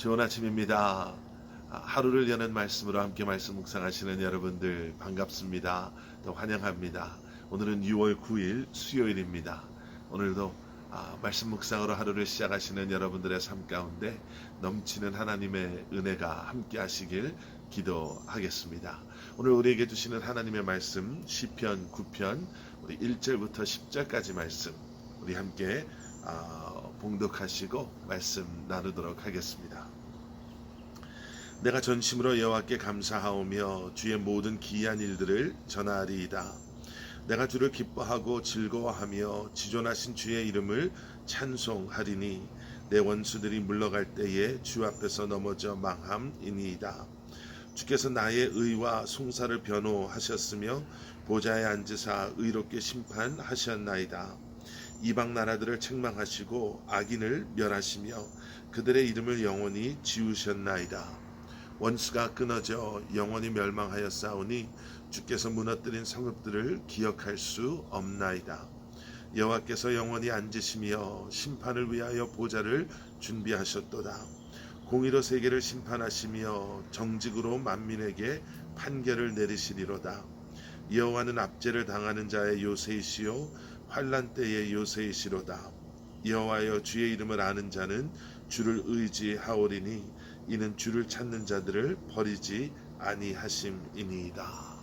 좋은 아침입니다. 하루를 여는 말씀으로 함께 말씀 묵상하시는 여러분들 반갑습니다. 또 환영합니다. 오늘은 6월 9일 수요일입니다. 오늘도 말씀 묵상으로 하루를 시작하시는 여러분들의 삶 가운데 넘치는 하나님의 은혜가 함께 하시길 기도하겠습니다. 오늘 우리에게 주시는 하나님의 말씀 시편 9편 우리 1절부터 10절까지 말씀 우리 함께 봉독하시고 말씀 나누도록 하겠습니다. 내가 전심으로 여호와께 감사하오며 주의 모든 기이한 일들을 전하리이다. 내가 주를 기뻐하고 즐거워하며 지존하신 주의 이름을 찬송하리니 내 원수들이 물러갈 때에 주 앞에서 넘어져 망함이니이다. 주께서 나의 의와 송사를 변호하셨으며 보좌에 앉으사 의롭게 심판하셨나이다. 이방 나라들을 책망하시고 악인을 멸하시며 그들의 이름을 영원히 지우셨나이다. 원수가 끊어져 영원히 멸망하였사오니 주께서 무너뜨린 성읍들을 기억할 수 없나이다. 여호와께서 영원히 앉으시며 심판을 위하여 보좌를 준비하셨도다. 공의로 세계를 심판하시며 정직으로 만민에게 판결을 내리시리로다. 여호와는 압제를 당하는 자의 요새이시요 환난 때의 요새이시로다. 여호와여 주의 이름을 아는 자는 주를 의지하오리니 이는 주를 찾는 자들을 버리지 아니하심이니이다.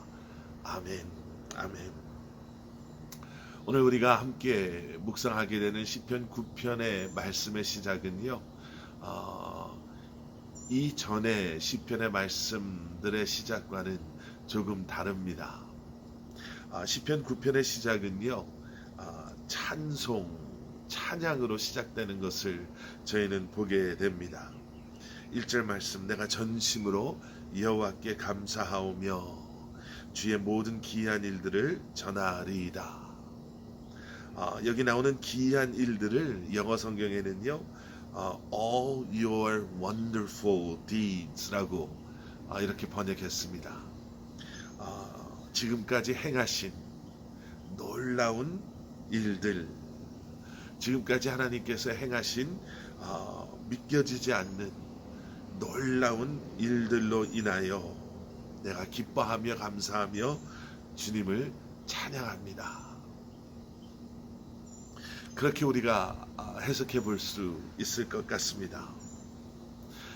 아멘. 아멘. 오늘 우리가 함께 묵상하게 되는 시편 9편의 말씀의 시작은요. 이전의 시편의 말씀들의 시작과는 조금 다릅니다. 시편 9편의 시작은요. 찬송, 찬양으로 시작되는 것을 저희는 보게 됩니다. 1절 말씀 내가 전심으로 여호와께 감사하오며 주의 모든 기이한 일들을 전하리이다. 여기 나오는 기이한 일들을 영어 성경에는요 all your wonderful deeds라고 이렇게 번역했습니다. 지금까지 행하신 놀라운 일들, 지금까지 하나님께서 행하신 믿겨지지 않는 놀라운 일들로 인하여 내가 기뻐하며 감사하며 주님을 찬양합니다. 그렇게 우리가 해석해 볼 수 있을 것 같습니다.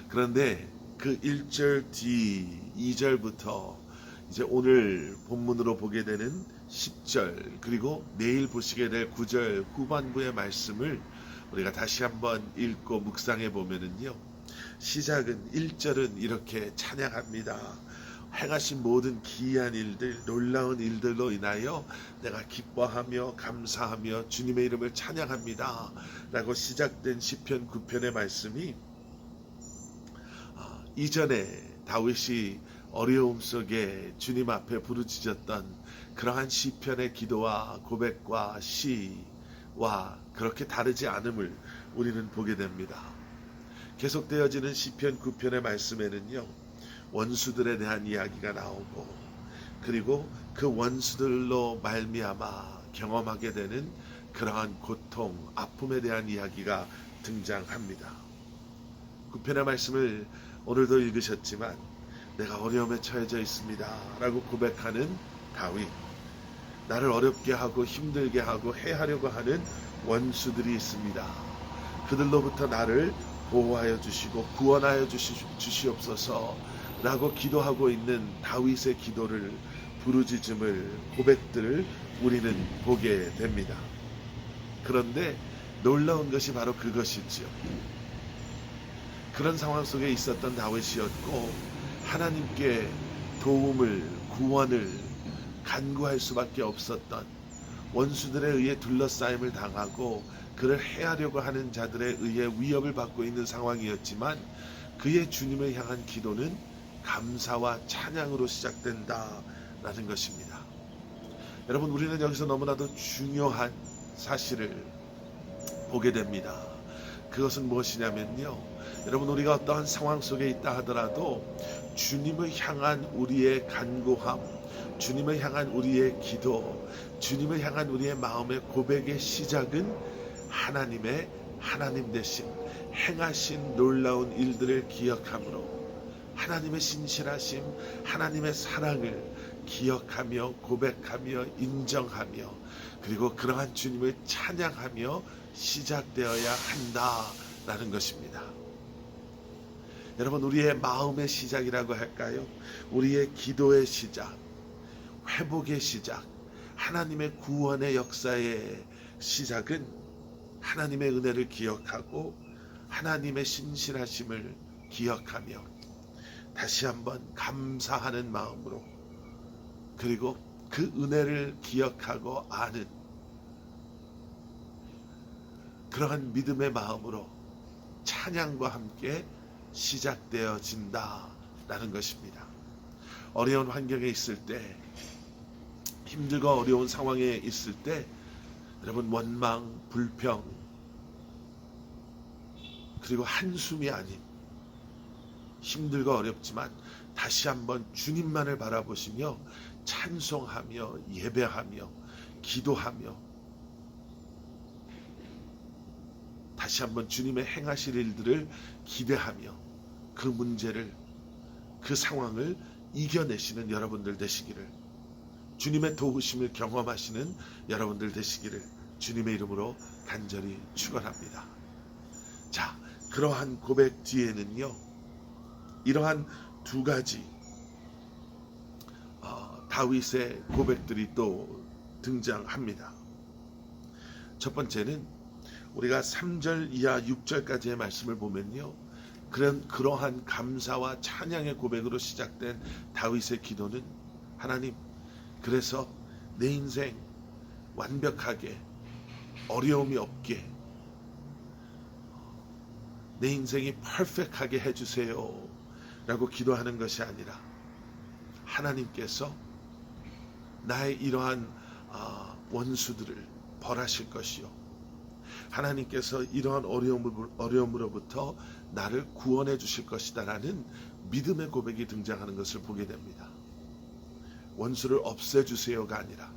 그런데 그 1절 뒤 2절부터 이제 오늘 본문으로 보게 되는 10절 그리고 내일 보시게 될 9절 후반부의 말씀을 우리가 다시 한번 읽고 묵상해 보면은요. 시작은 1절은 이렇게 찬양합니다. 행하신 모든 기이한 일들, 놀라운 일들로 인하여 내가 기뻐하며 감사하며 주님의 이름을 찬양합니다. 라고 시작된 시편 9편의 말씀이 이전에 다윗이 어려움 속에 주님 앞에 부르짖었던 그러한 시편의 기도와 고백과 시와 그렇게 다르지 않음을 우리는 보게 됩니다. 계속되어지는 시편 9편의 말씀에는요. 원수들에 대한 이야기가 나오고 그리고 그 원수들로 말미암아 경험하게 되는 그러한 고통, 아픔에 대한 이야기가 등장합니다. 9편의 말씀을 오늘도 읽으셨지만 내가 어려움에 처해져 있습니다 라고 고백하는 다윗, 나를 어렵게 하고 힘들게 하고 해하려고 하는 원수들이 있습니다. 그들로부터 나를 보호하여 주시고 구원하여 주시옵소서 라고 기도하고 있는 다윗의 기도를, 부르짖음을, 고백들을 우리는 보게 됩니다. 그런데 놀라운 것이 바로 그것이지요. 그런 상황 속에 있었던 다윗이었고 하나님께 도움을, 구원을 간구할 수밖에 없었던 원수들에 의해 둘러싸임을 당하고 그를 해하려고 하는 자들에 의해 위협을 받고 있는 상황이었지만 그의 주님을 향한 기도는 감사와 찬양으로 시작된다라는 것입니다. 여러분, 우리는 여기서 너무나도 중요한 사실을 보게 됩니다. 그것은 무엇이냐면요. 여러분, 우리가 어떠한 상황 속에 있다 하더라도 주님을 향한 우리의 간구함, 주님을 향한 우리의 기도, 주님을 향한 우리의 마음의 고백의 시작은 하나님 되신, 행하신 놀라운 일들을 기억함으로 하나님의 신실하심, 하나님의 사랑을 기억하며 고백하며 인정하며 그리고 그러한 주님을 찬양하며 시작되어야 한다라는 것입니다. 여러분, 우리의 마음의 시작이라고 할까요? 우리의 기도의 시작, 회복의 시작, 하나님의 구원의 역사의 시작은 하나님의 은혜를 기억하고 하나님의 신실하심을 기억하며 다시 한번 감사하는 마음으로 그리고 그 은혜를 기억하고 아는 그러한 믿음의 마음으로 찬양과 함께 시작되어진다라는 것입니다. 어려운 환경에 있을 때, 힘들고 어려운 상황에 있을 때 여러분 원망, 불평 그리고 한숨이 아닌 힘들고 어렵지만 다시 한번 주님만을 바라보시며 찬송하며 예배하며 기도하며 다시 한번 주님의 행하실 일들을 기대하며 그 문제를 그 상황을 이겨내시는 여러분들 되시기를, 주님의 도우심을 경험하시는 여러분들 되시기를 주님의 이름으로 간절히 축원합니다. 자, 그러한 고백 뒤에는요, 이러한 두 가지 다윗의 고백들이 또 등장합니다. 첫 번째는 우리가 3절 이하 6절까지의 말씀을 보면요, 그러한 감사와 찬양의 고백으로 시작된 다윗의 기도는, 하나님, 그래서 내 인생 완벽하게 어려움이 없게 내 인생이 퍼펙트하게 해주세요 라고 기도하는 것이 아니라 하나님께서 나의 이러한 원수들을 벌하실 것이요, 하나님께서 이러한 어려움으로부터 나를 구원해 주실 것이다 라는 믿음의 고백이 등장하는 것을 보게 됩니다. 원수를 없애주세요가 아니라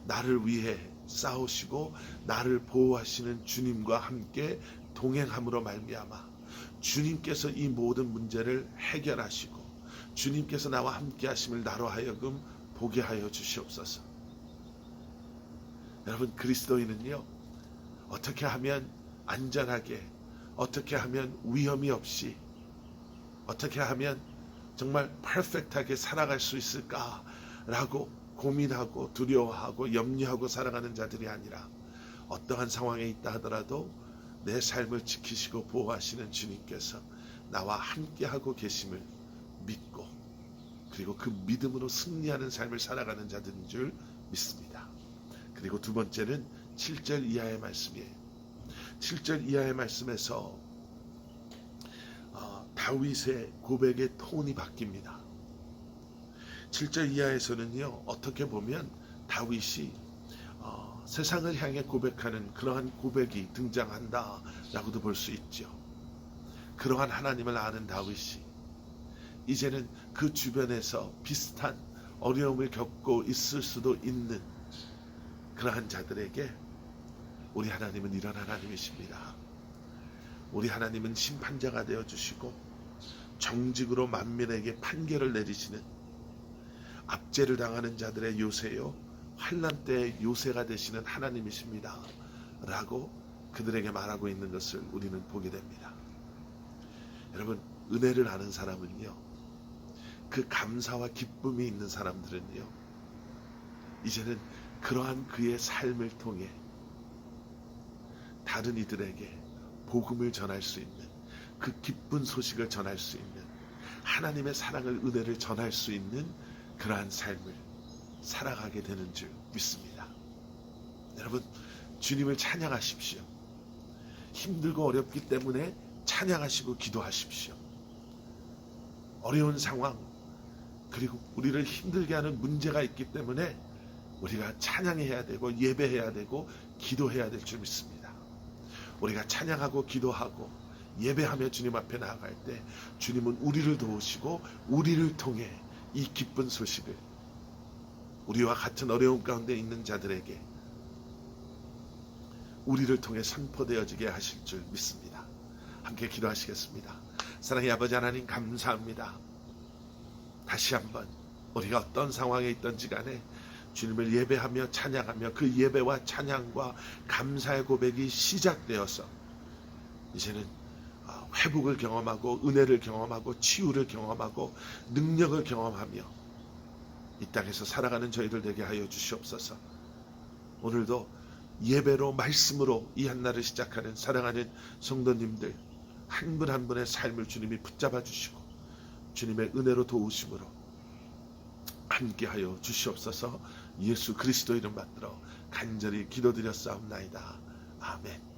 나를 위해 싸우시고 나를 보호하시는 주님과 함께 동행함으로 말미암아 주님께서 이 모든 문제를 해결하시고 주님께서 나와 함께 하심을 나로 하여금 보게 하여 주시옵소서. 여러분, 그리스도인은요, 어떻게 하면 안전하게, 어떻게 하면 위험이 없이, 어떻게 하면 정말 퍼펙트하게 살아갈 수 있을까라고 고민하고 두려워하고 염려하고 살아가는 자들이 아니라, 어떠한 상황에 있다 하더라도 내 삶을 지키시고 보호하시는 주님께서 나와 함께하고 계심을 믿고 그리고 그 믿음으로 승리하는 삶을 살아가는 자들인 줄 믿습니다. 그리고 두 번째는 7절 이하의 말씀이에요. 7절 이하의 말씀에서 다윗의 고백의 톤이 바뀝니다. 7절 이하에서는요, 어떻게 보면 다윗이 세상을 향해 고백하는 그러한 고백이 등장한다라고도 볼 수 있죠. 그러한 하나님을 아는 다윗이 이제는 그 주변에서 비슷한 어려움을 겪고 있을 수도 있는 그러한 자들에게 우리 하나님은 이런 하나님이십니다. 우리 하나님은 심판자가 되어주시고 정직으로 만민에게 판결을 내리시는, 압제를 당하는 자들의 요새요, 환난 때의 요새가 되시는 하나님이십니다 라고 그들에게 말하고 있는 것을 우리는 보게 됩니다. 여러분, 은혜를 아는 사람은요, 그 감사와 기쁨이 있는 사람들은요, 이제는 그러한 그의 삶을 통해 다른 이들에게 복음을 전할 수 있는, 그 기쁜 소식을 전할 수 있는, 하나님의 사랑을, 은혜를 전할 수 있는 그러한 삶을 살아가게 되는 줄 믿습니다. 여러분, 주님을 찬양하십시오. 힘들고 어렵기 때문에 찬양하시고 기도하십시오. 어려운 상황, 그리고 우리를 힘들게 하는 문제가 있기 때문에 우리가 찬양해야 되고 예배해야 되고 기도해야 될 줄 믿습니다. 우리가 찬양하고 기도하고 예배하며 주님 앞에 나아갈 때 주님은 우리를 도우시고 우리를 통해 이 기쁜 소식을 우리와 같은 어려움 가운데 있는 자들에게 우리를 통해 선포되어지게 하실 줄 믿습니다. 함께 기도하시겠습니다. 사랑의 아버지 하나님, 감사합니다. 다시 한번 우리가 어떤 상황에 있든지 간에 주님을 예배하며 찬양하며 그 예배와 찬양과 감사의 고백이 시작되어서 이제는 회복을 경험하고 은혜를 경험하고 치유를 경험하고 능력을 경험하며 이 땅에서 살아가는 저희들 되게 하여 주시옵소서. 오늘도 예배로 말씀으로 이 한날을 시작하는 사랑하는 성도님들 한 분 한 분의 삶을 주님이 붙잡아 주시고 주님의 은혜로 도우심으로 함께하여 주시옵소서. 예수 그리스도 이름 받들어 간절히 기도드렸사옵나이다. 아멘.